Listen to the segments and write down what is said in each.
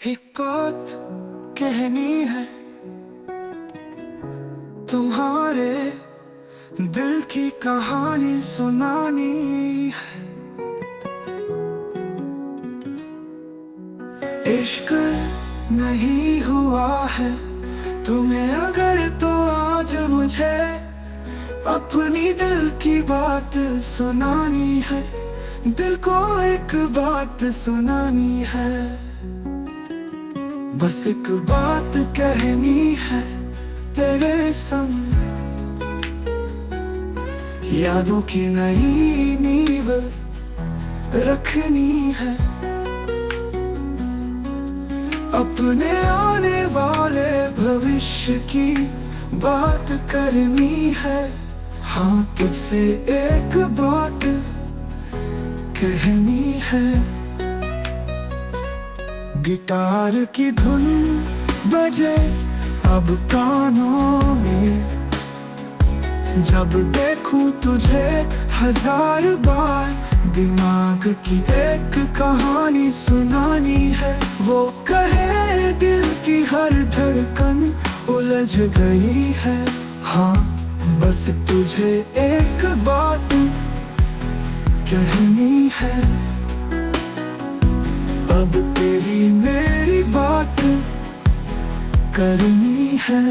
एक बात कहनी है तुम्हारे दिल की कहानी सुनानी है। इश्क नहीं हुआ है तुम्हें अगर तो आज मुझे अपनी दिल की बात सुनानी है। दिल को एक बात सुनानी है, बस एक बात कहनी है तेरे संग। यादों की नई नींव रखनी है, अपने आने वाले भविष्य की बात करनी है। हाँ, तुझसे एक बात कहनी है। गिटार की धुन बजे अब कानों में, जब देखूं तुझे हजार बार दिमाग की एक कहानी सुनानी है। वो कहे दिल की हर धड़कन उलझ गई है। हाँ, बस तुझे एक बात कहनी है। अब तेरी मेरी बात करनी है।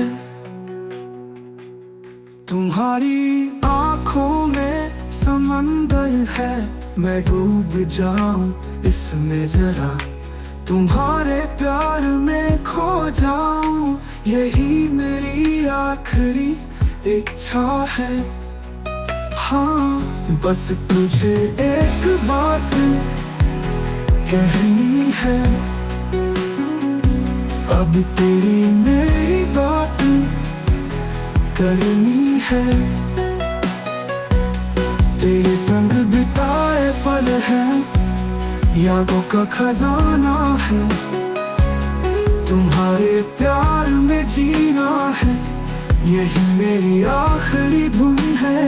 तुम्हारी आंखों में समंदर है, मैं डूब जाऊं इसमें जरा, तुम्हारे प्यार में खो जाऊं, यही मेरी आखिरी इच्छा है। हाँ, बस तुझे एक बात कहनी है। अब तेरी मेरी बात करनी है। तेरे संग बिताए पल हैं, यादों का खजाना है। तुम्हारे प्यार में जीना है, यही मेरी आखिरी धुन है।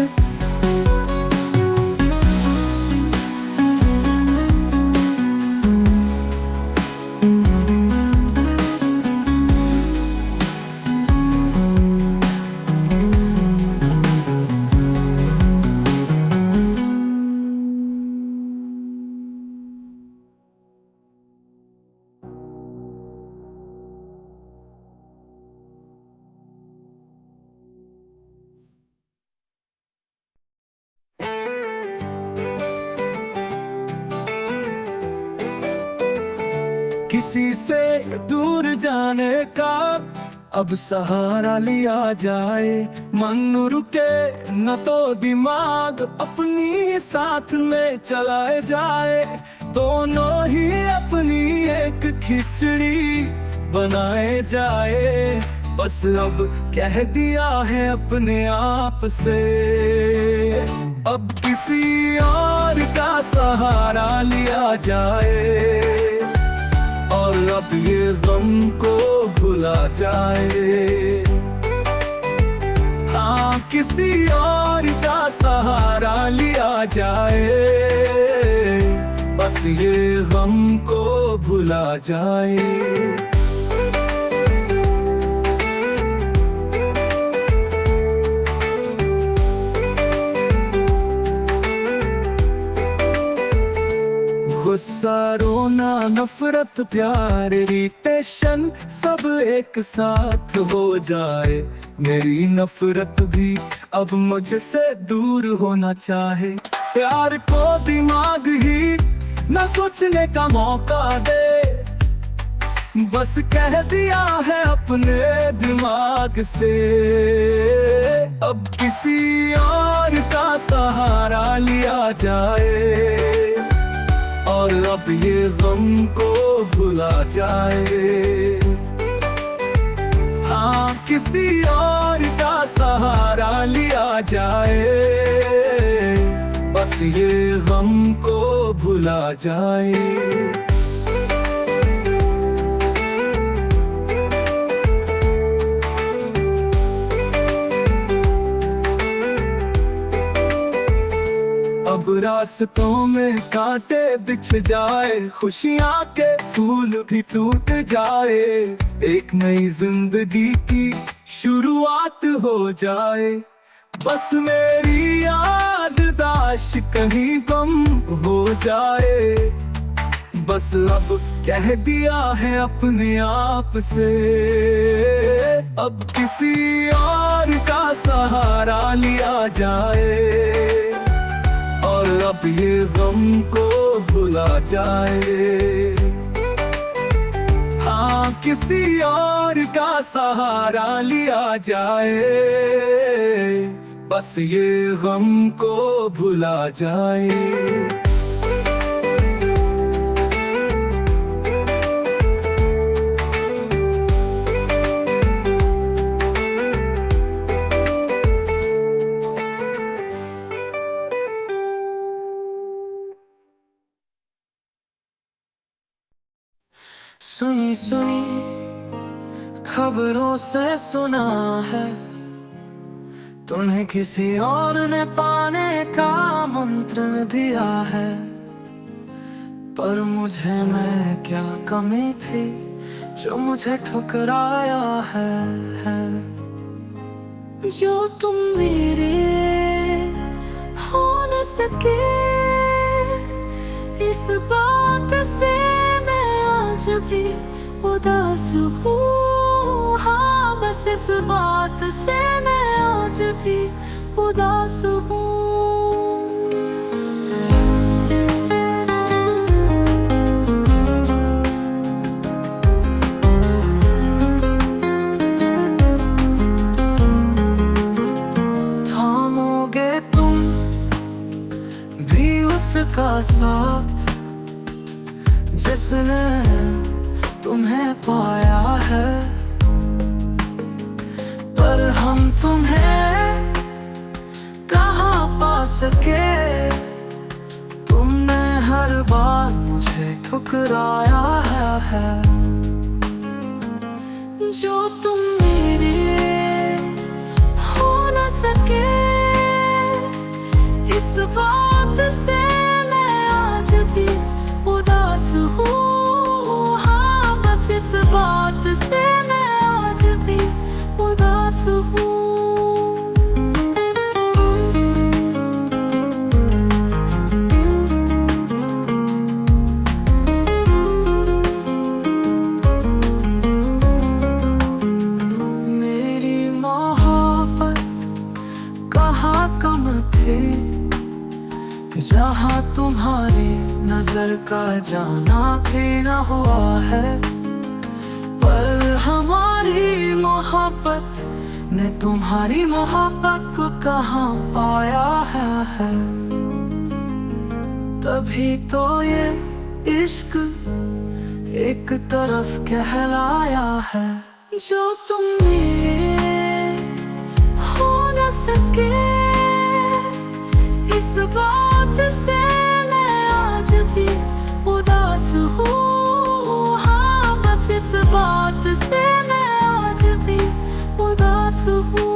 किसी से दूर जाने का अब सहारा लिया जाए, मन रुके न तो दिमाग अपनी साथ में चलाए जाए। दोनों ही अपनी एक खिचड़ी बनाए जाए, बस अब कह दिया है अपने आप से। अब किसी और का सहारा लिया जाए और अब ये गम को भुला जाए। हाँ, किसी और का सहारा लिया जाए, बस ये गम को भुला जाए। गुस्सा, रोना, नफरत, प्यार, इरिटेशन सब एक साथ हो जाए। मेरी नफरत भी अब मुझसे दूर होना चाहे। प्यार को दिमाग ही न सोचने का मौका दे, बस कह दिया है अपने दिमाग से। अब किसी और का सहारा लिया जाए और अब ये गम को भुला जाए। हाँ, किसी और का सहारा लिया जाए, बस ये गम को भुला जाए। अब रास रास्तों में कांटे बिछ जाए, खुशियां के फूल भी टूट जाए, एक नई जिंदगी की शुरुआत हो जाए। बस मेरी याददाश्त कहीं गम हो जाए, बस अब कह दिया है अपने आप से, अब किसी और का सहारा लिया जाए, और अब ये गम को भुला जाए। हाँ, किसी और का सहारा लिया जाए, बस ये गम को भुला जाए। सुनी सुनी खबरों से सुना है, तुम्हें किसी और ने पाने का मंत्र दिया है, पर मुझे मैं क्या कमी थी जो मुझे ठुकराया है। जो तुम मेरे हो न सके, इस बात से आज भी उदास हूँ। हाँ, बस इस बात से मैं आज भी उदास हूँ। थामोगे तुम भी उसका साथ जिसने तुम्हें पाया है, पर हम तुम्हें कहाँ पा सके। तुमने हर बार मुझे ठुकराया है। जो तुम मेरे हो न सके, इस बात से मैं आज भी उदास हूँ। हाँ, बस इस बात से मैं आज भी उदास हूँ। मेरी मोहब्बत कहाँ कम थी, जहाँ तुम्हारी नजर का जाना भी न हुआ है, पर हमारी मोहब्बत ने तुम्हारी मोहब्बत को कहाँ पाया है। तभी तो ये इश्क एक तरफ कहलाया है। जो तुम मेरे हो न सके, इस बात से मैं आज भी उदास हूँ। हाँ, बस इस बात से मैं आज भी उदास हूँ।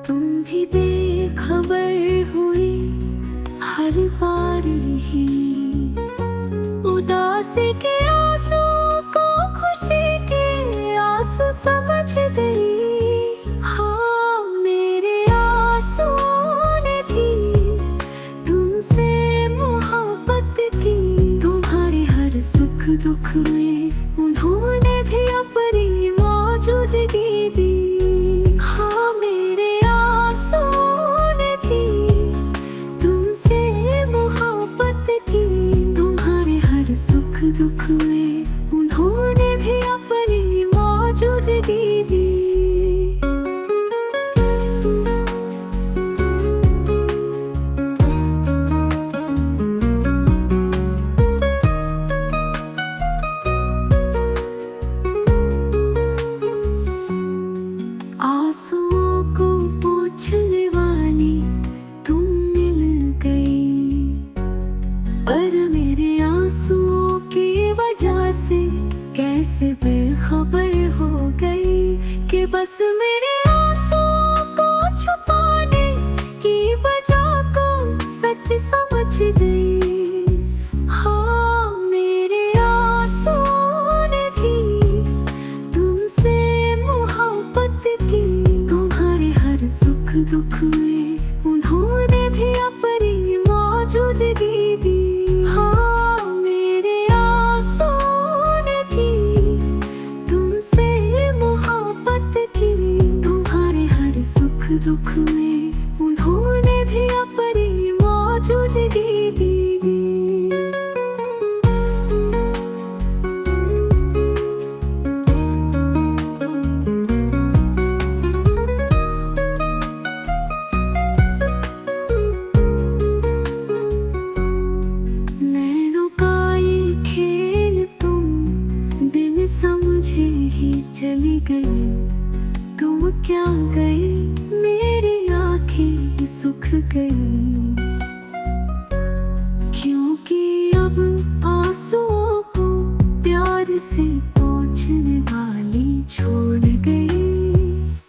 तुम भी बेखबर हुई हर बार ही, उदासी के आंसू को खुशी के आंसू समझ गई। हाँ, मेरे आंसू ने भी तुमसे मोहब्बत की। तुम्हारे हर सुख दुख में उन्होंने भी अपनी मौजूदगी दी। हाँ, मेरे आंसू ने भी तुमसे मोहब्बत की। तुम्हारे हर सुख दुख में उन्होंने भी अपनी मौजूदगी दी। बस मेरे आंसुओं को छुपाने की वजह को सच समझ गई। हाँ, मेरे आंसुओं ने भी तुमसे मोहब्बत की। तुम्हारे हर सुख दुख में उन्होंने भी अपनी मौजूदगी दी। हाँ, मेरे आंसुओं ने भी तुमसे मोहब्बत की। तुम्हारे हर सुख दुख में उन्होंने भी अपनी मौजूदगी दी। नैनों का ये खेल तुम बिन समझे ही चली गई। तुम क्या गई, मेरी आंखें सूख गई। क्योंकि अब आंसुओं को प्यार से पोंछने वाली छोड़ गई।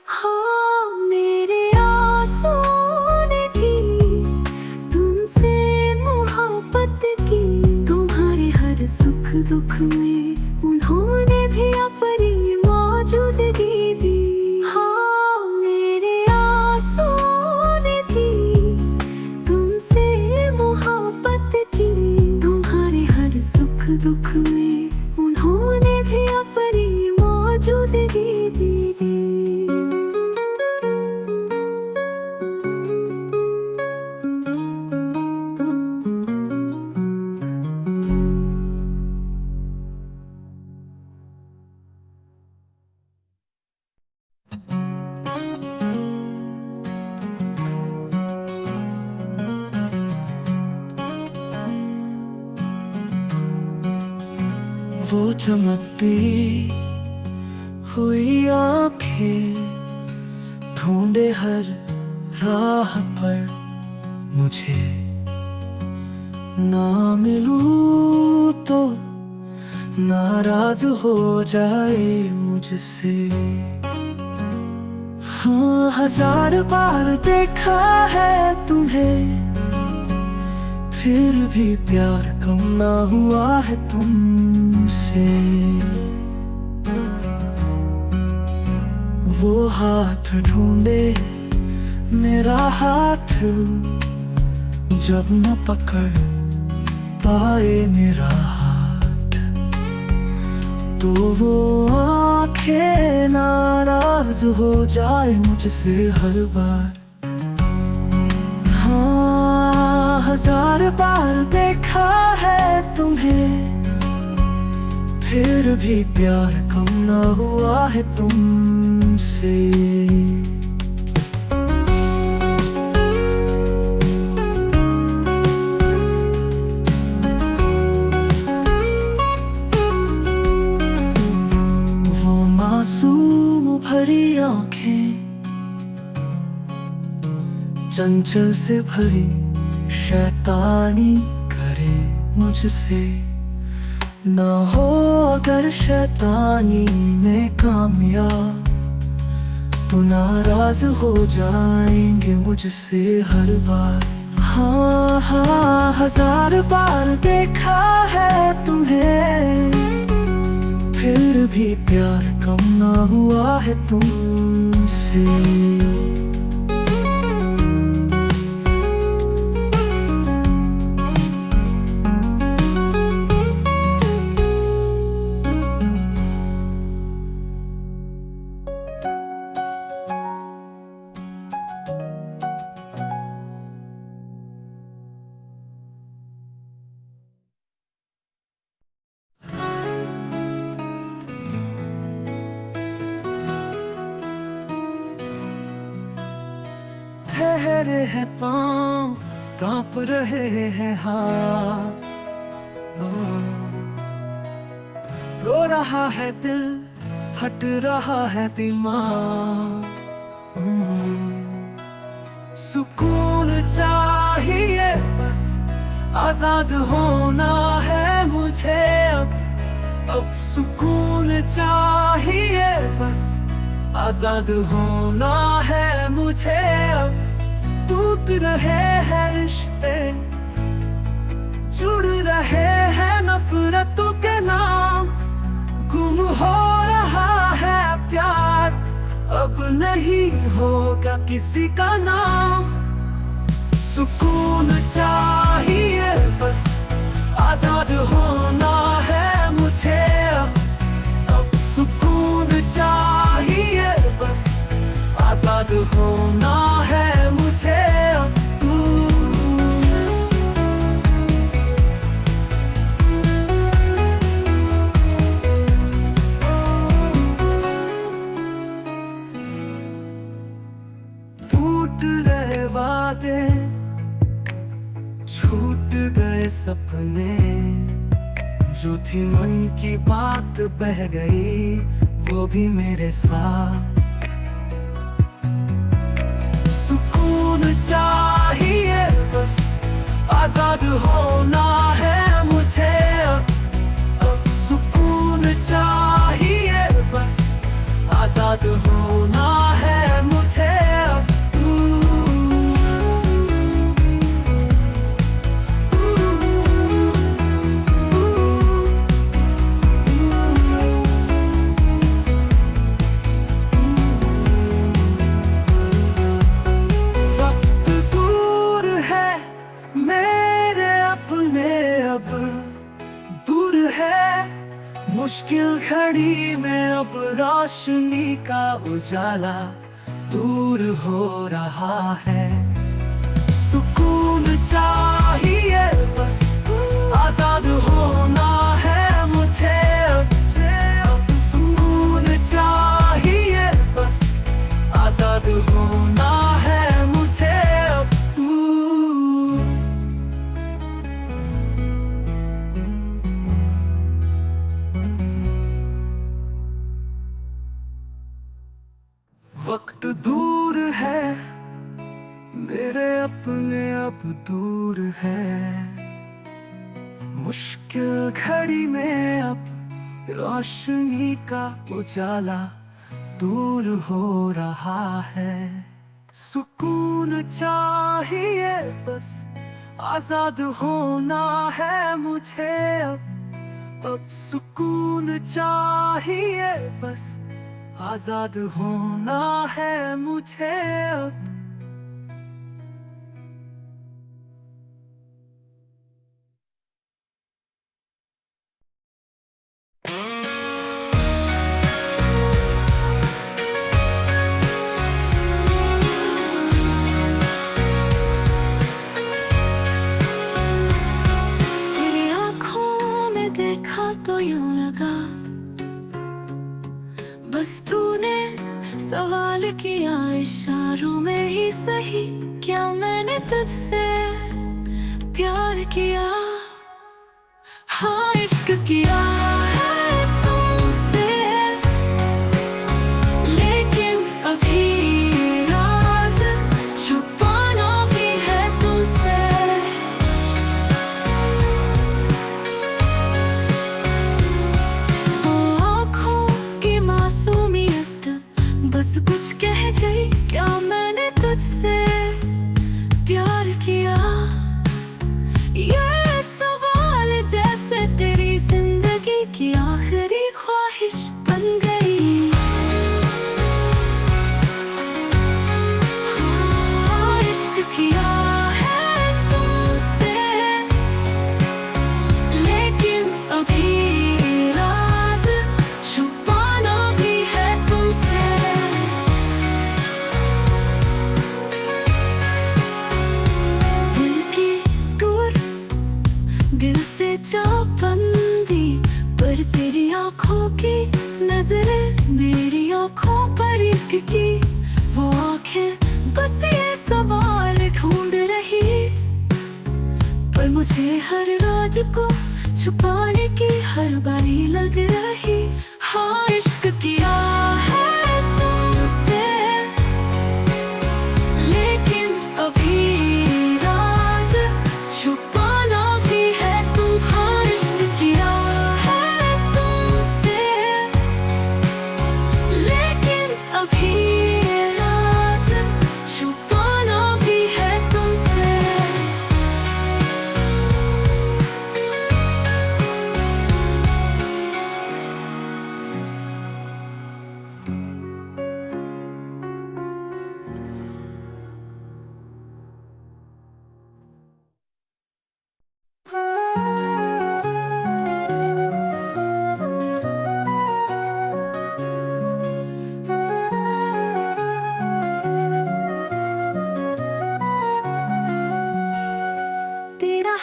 हाँ, मेरे आंसुओं ने भी तुमसे मोहब्बत की। तुम्हारे हर सुख दुख में उन्होंने भी अपनी मौजूदगी दी। हाँ, मेरे आंसुओं ने भी तुमसे मोहब्बत की। तुम्हारे हर सुख दुख में उन्होंने भी अपनी मौजूदगी दी। वो चमकती हुई आंखें ढूंढे हर राह पर मुझे। ना मिलूं तो नाराज हो जाए मुझसे। हाँ, 1000 बार देखा है तुम्हें, फिर भी प्यार कम ना हुआ है तुमसे। वो हाथ ढूंढे मेरा हाथ, जब न पकड़ पाए मेरा हाथ, तो वो आंखें नाराज हो जाए मुझसे हर बार। हाँ, 1000 बार देखा है तुम्हें, फिर भी प्यार कम ना हुआ है तुमसे। वो मासूम भरी आंखें, चंचल से भरी शैतानी करे मुझसे। ना हो अगर शैतानी में कामयाब, तो नाराज हो जाएंगे मुझसे हर बार। हाँ हाँ, 1000 बार देखा है तुम्हें, फिर भी प्यार कम ना हुआ है तुमसे। ठहरे हैं पाँव, कांप रहे हैं हाथ, रो रहा है दिल, फट रहा है दिमाग। सुकून चाहिए बस, आजाद होना है मुझे अब सुकून चाहिए बस, आजाद होना है मुझे अब। टूट रहे हैं रिश्ते, जुड़ रहे हैं नफरतों के नाम। गुम हो रहा है प्यार, अब नहीं होगा किसी का नाम। सुकून चाहिए बस, आजाद होना है मुझे अब सुकून चाहिए बस, आजाद होना है मुझे अब। टूट गए वादे, छूट गए सपने, जो थी मन की बात बह गई वो भी मेरे साथ। सुकून चाहिए बस, आजाद होना है मुझे अब सुकून चाहिए बस, आजाद होना है मुझे अब। मुश्किल घड़ी में अब रोशनी का उजाला दूर हो रहा है। सुकून चाहिए बस, आजाद होना है मुझे अब सुकून चाहिए बस, आजाद होना है मुझे अब। वक्त दूर है, मेरे अपने अब दूर है। मुश्किल घड़ी में अब रोशनी का उजाला दूर हो रहा है। सुकून चाहिए बस, आजाद होना है मुझे अब सुकून चाहिए बस, आजाद होना है मुझे अब। तेरी आँखों में देखा तो यूं लगा बस तूने सवाल किया इशारों में ही सही, क्या मैंने तुझसे प्यार किया? हाँ इश्क किया है तुमसे, लेकिन अभी राज छुपाना भी है तुमसे। वो आँखों की मासूमियत बस कुछ कह गई, क्या मैंने तुझसे प्यार किया? ये सवाल जैसे तेरी जिंदगी की आखिरी ख्वाहिश बन गई। हाँ इश्क किया है तुमसे, लेकिन अभी राज छुपाना भी है तुमसे। दिल की दूर दिल से जा बंदी, पर तेरी आँखों की नजरें मेरी आँखों पर टिकी। वो आँखें बस ये सवाल ढूंढ रही, पर मुझे हर राज को छुपाने की हर बारी लग रही। हाँ इश्क किया है तुमसे, लेकिन अभी राज छुपाना भी है तुमसे। हाँ इश्क किया है तुमसे, लेकिन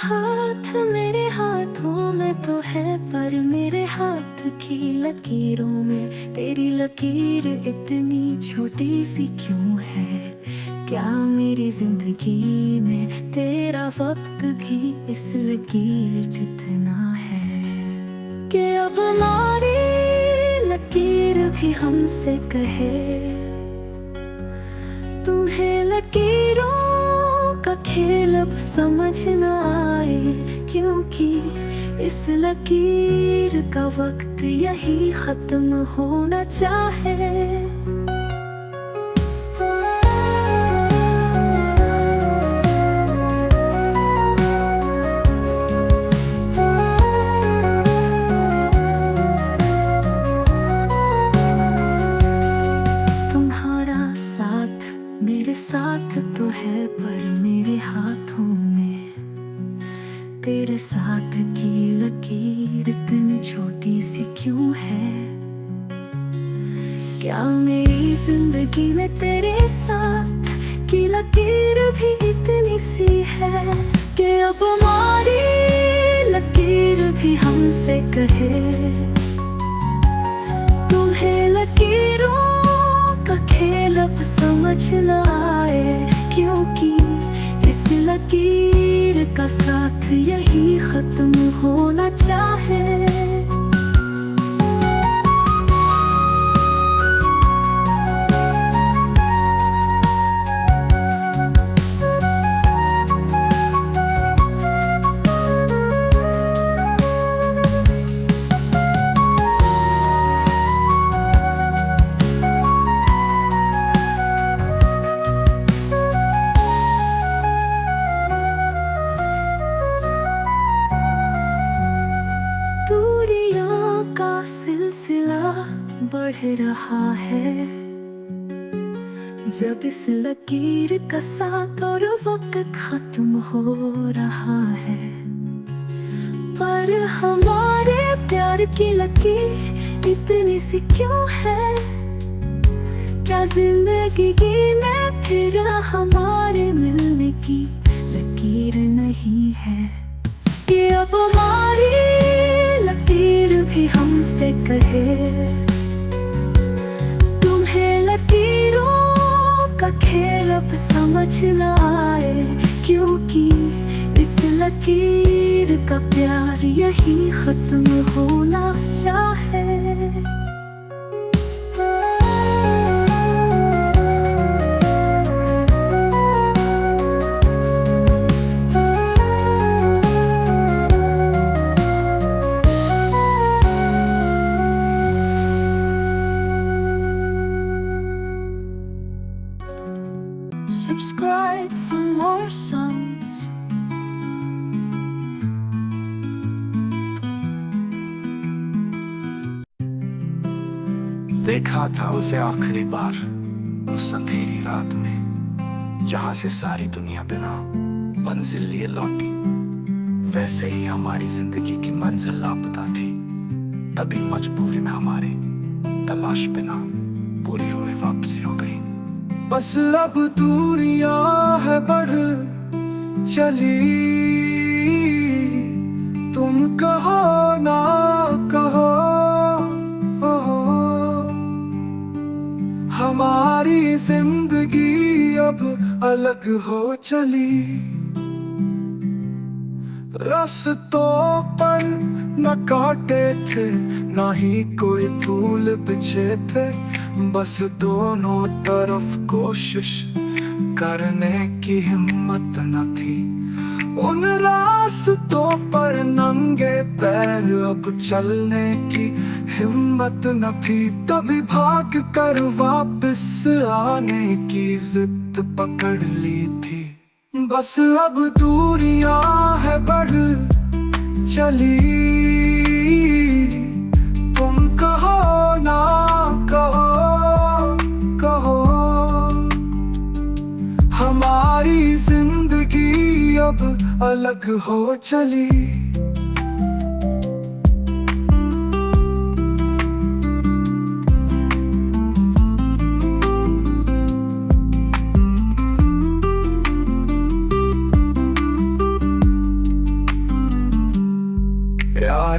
हाथ मेरे हाथों में तो है, पर मेरे हाथ की लकीरों में तेरी लकीर इतनी छोटी सी क्यों है? क्या मेरी जिंदगी में तेरा वक्त भी इस लकीर जितना है कि अब हमारी लकीर भी हमसे कहे, तुम्हें लकीरों का खेल अब समझ न आए, क्योंकि इस लकीर का वक्त यही खत्म होना चाहे। तुम्हारा साथ मेरे साथ तो है, पर मेरे हाथों में तेरे साथ की लकीर इतनी छोटी सी क्यों है? क्या मेरी जिंदगी में तेरे साथ की लकीर भी इतनी सी है कि अब हमारी लकीर भी हमसे कहे, तुम्हें लकीरों का खेल अब समझ न आए, क्योंकि इस लकीर का साथ यही खत्म होना चाहे। दूरियों का सिलसिला बढ़ रहा है, जब इस लकीर का साथ और वक्त खत्म हो रहा है, पर हमारे प्यार की लकीर इतनी सी क्यों है? क्या जिंदगी में फिर हमारे मिलने की लकीर नहीं है कि अब हमारी लकीर भी हमसे कहे, तुम्हें लकीरों का खेल अब समझ न आए, क्योंकि इस लकीर का प्यार यही खत्म होना चाहे। Subscribe for more songs. देखा था उसे आखिरी बार उस अंधेरी रात में, जहां से सारी दुनिया बिना मंजिल लिए लौटी। वैसे ही हमारी जिंदगी की मंजिल लापता थी, तभी मजबूरी में हमारी तलाश बिना पूरी हुए वापसी हो गई। बस अब दूरियां है बढ़ चली, तुम कहो ना कहो, हमारी जिंदगी अब अलग हो चली। रास्तों पर न कांटे थे, ना ही कोई फूल बिछे थे, बस दोनों तरफ कोशिश करने की हिम्मत न थी। उन रास्तों पर नंगे पैर अब चलने की हिम्मत न थी, तभी भाग कर वापस आने की जिद पकड़ ली थी। बस अब दूरियां है बढ़ चली, तुम कहो ना कहो, हमारी जिंदगी अब अलग हो चली।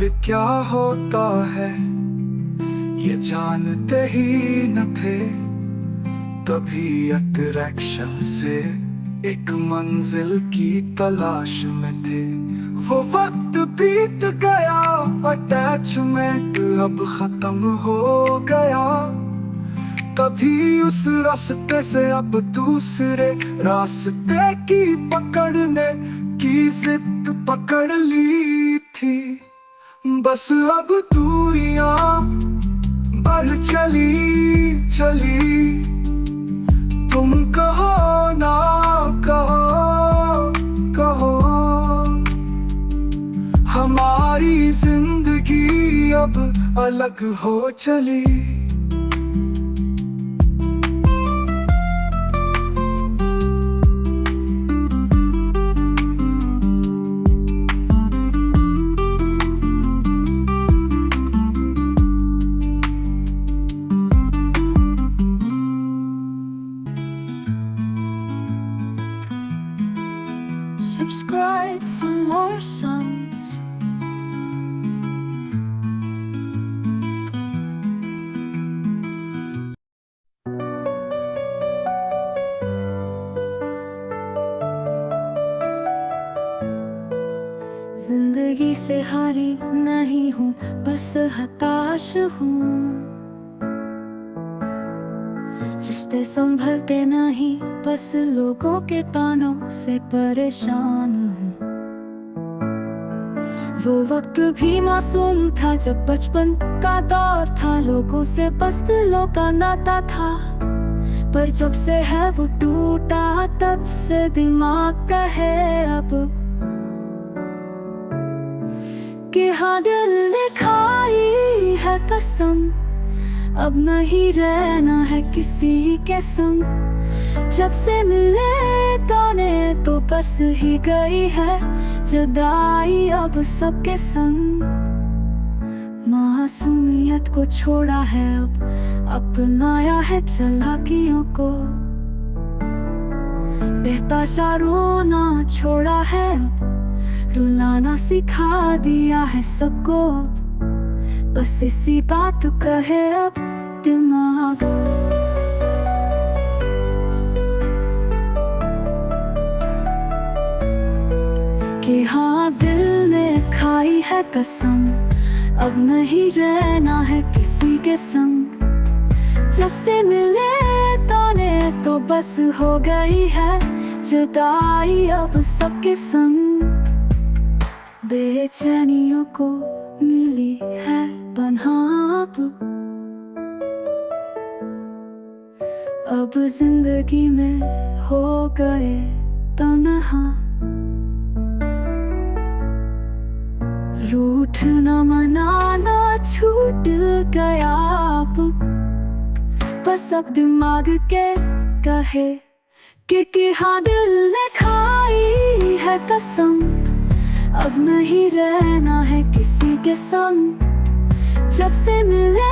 प्यार क्या होता है ये जानते ही न थे, तभी अट्रैक्शन से एक मंजिल की तलाश में थे। वो वक्त बीत गया, अटैचमेंट अब खत्म हो गया, कभी उस रास्ते से अब दूसरे रास्ते की पकड़ने की जिद पकड़ ली थी। बस अब दूरियां बढ़ चली चली, तुम कहो ना कहो कहो, हमारी जिंदगी अब अलग हो चली। Subscribe for more songs. जिंदगी से हारी नहीं हूँ, बस हताश हूँ। रिश्ते संभलते नहीं, बस लोगों के तानों से परेशान हूँ। वो वक्त भी मासूम था जब बचपन का दौर था, लोगों से बस दिलों का नाता था। पर जब से है वो टूटा, तब से दिमाग का है अब कि हाँ दिल ने खाई है कसम, अब नहीं रहना है किसी के संग। जब से मिले ताने तो बस ही गई है जुदाई अब सबके संग। मासूमियत को छोड़ा है अब, अपनाया है चालाकियों को। बहता सा रोना छोड़ा है अब, रुलाना सिखा दिया है सबको। बस इसी बात कहे अब दिमाग, कि हाँ दिल ने खाई है कसम, अब नहीं रहना है किसी के संग। जब से मिले ताने तो बस हो गई है जुदाई अब सबके संग। बेचैनियों को मिली है पनाह अब जिंदगी में हो गए तन्हा। रूठना मनाना छूट गया अब, बस अब दिमाग के कहे कि हाँ दिल ने खाई है कसम, अब नहीं रहना है किसी के संग। जब से मिले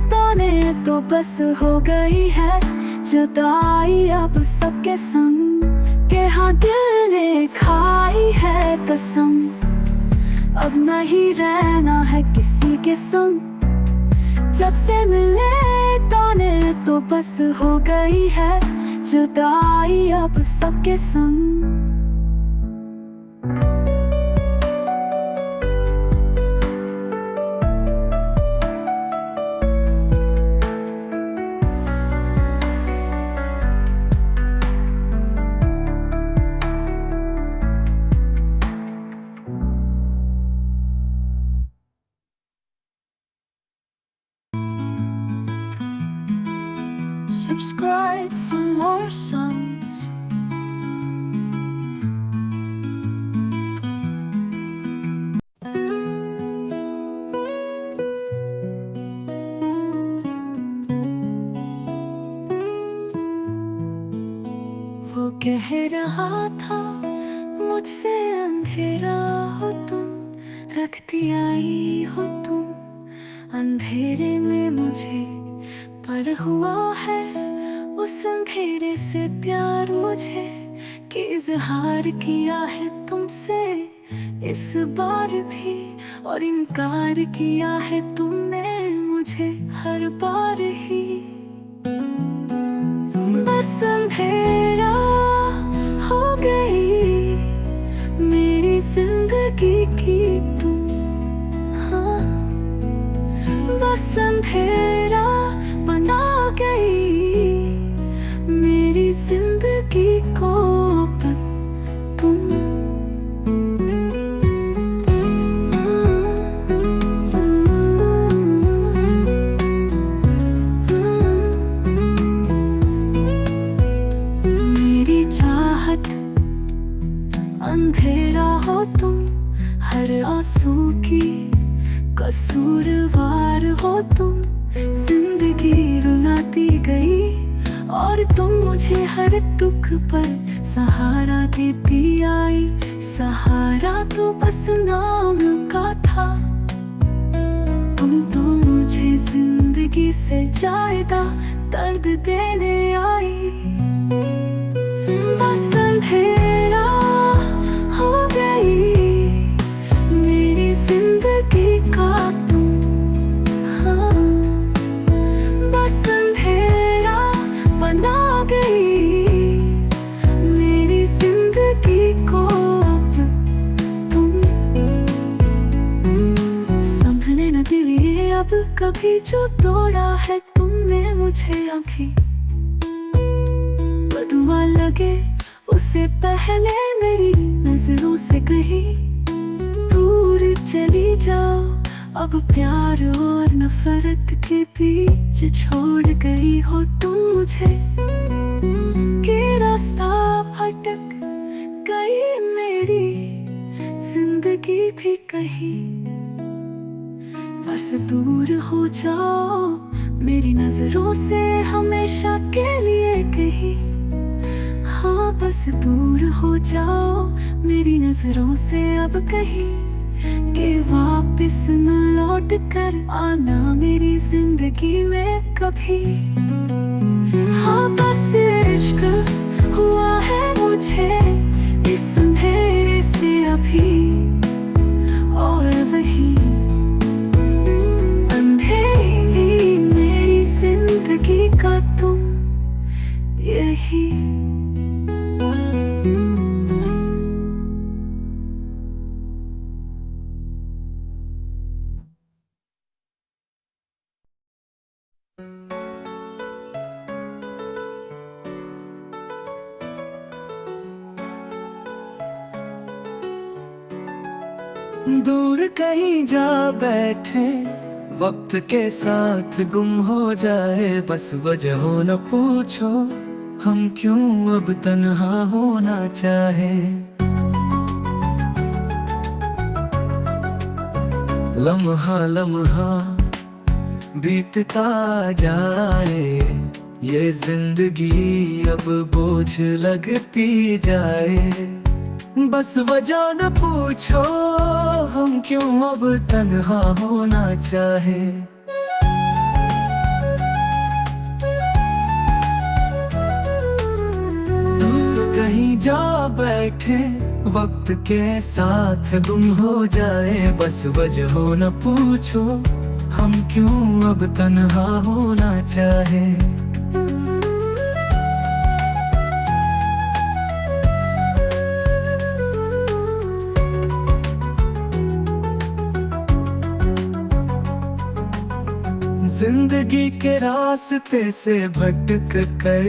ताने तो बस हो गई है जुदाई अब सबके संग। के हाँ दिल ने खाई है कसम, अब नहीं रहना है किसी के संग। जब से मिले ताने तो बस हो गई है जुदाई अब सबके संग। Subscribe for more songs. वो कह रहा था मुझसे अंधेरा हो तुम, रखती आई हो तुम अंधेरे में मुझे। पर हुआ है उस अंधेरे से प्यार मुझे, कि इजहार किया है तुमसे इस बार भी, और इनकार किया है तुमने मुझे हर बार ही। बस अंधेरा हो गई मेरी जिंदगी की तुम, हाँ। बस अंधेरा बना गई मेरी जिंदगी को अब तुम। मेरी चाहत अंधेरा हो तुम, हर आंसू की कसूरवार हो तुम। जिंदगी रुलाती गई और तुम मुझे हर दुख पर सहारा देती आई। सहारा तो बस नाम का था, तुम तो मुझे जिंदगी से ज्यादा दर्द देने आई। बस अंधेरा हो गई मेरी जिंदगी का तुम, हाँ। बस अंधेरा बना गई मेरी जिंदगी को अब तुम। संभले न दिल ये अब कभी जो तोड़ा है तुमने मुझे आँखी। बदुआ लगे उसे पहले मेरी नजरों से कहीं दूर चली जाओ। अब प्यार और नफरत के बीच छोड़ गई हो तुम मुझे, कि रास्ता भटक गई मेरी जिंदगी भी कहीं। बस दूर हो जाओ मेरी नजरों से हमेशा के लिए कहीं, हाँ। बस दूर हो जाओ मेरी नजरों से अब कहीं, कि वापस न लौट कर आना मेरी जिंदगी में कभी। हाँ बस इश्क हुआ है मुझे इस अंधेरे से अभी, और वही अंधेरी मेरी जिंदगी का तुम, यही। दूर कहीं जा बैठे वक्त के साथ गुम हो जाए। बस वजह हो न पूछो हम क्यों अब तन्हा होना चाहे। लम्हा लम्हा बीतता जाए, ये जिंदगी अब बोझ लगती जाए। बस वजह न पूछो हम क्यों अब तन्हा होना चाहे। दूर कहीं जा बैठे वक्त के साथ गुम हो जाए। बस वजह हो न पूछो हम क्यों अब तन्हा होना चाहे। जिंदगी के रास्ते से भटक कर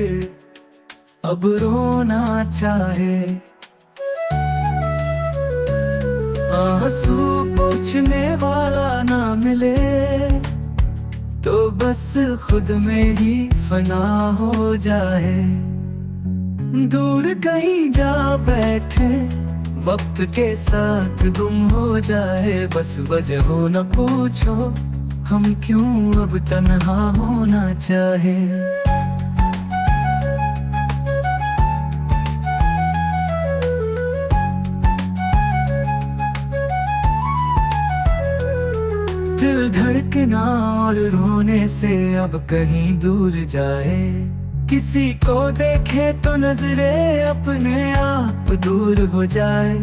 अब रोना चाहे। आंसू पोंछने वाला ना मिले तो बस खुद में ही फना हो जाए। दूर कहीं जा बैठे वक्त के साथ गुम हो जाए। बस वजह हो न पूछो हम क्यों अब तन्हा होना चाहे। दिल धड़कना और रोने से अब कहीं दूर जाए। किसी को देखे तो नजरे अपने आप दूर हो जाए।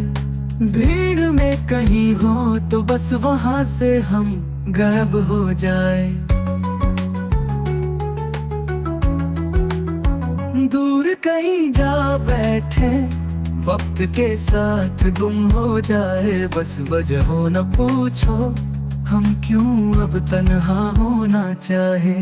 भीड़ में कहीं हो तो बस वहां से हम गायब हो जाए। दूर कहीं जा बैठे, वक्त के साथ गुम हो जाए, बस वजह हो न पूछो हम क्यों अब तन्हा होना चाहे।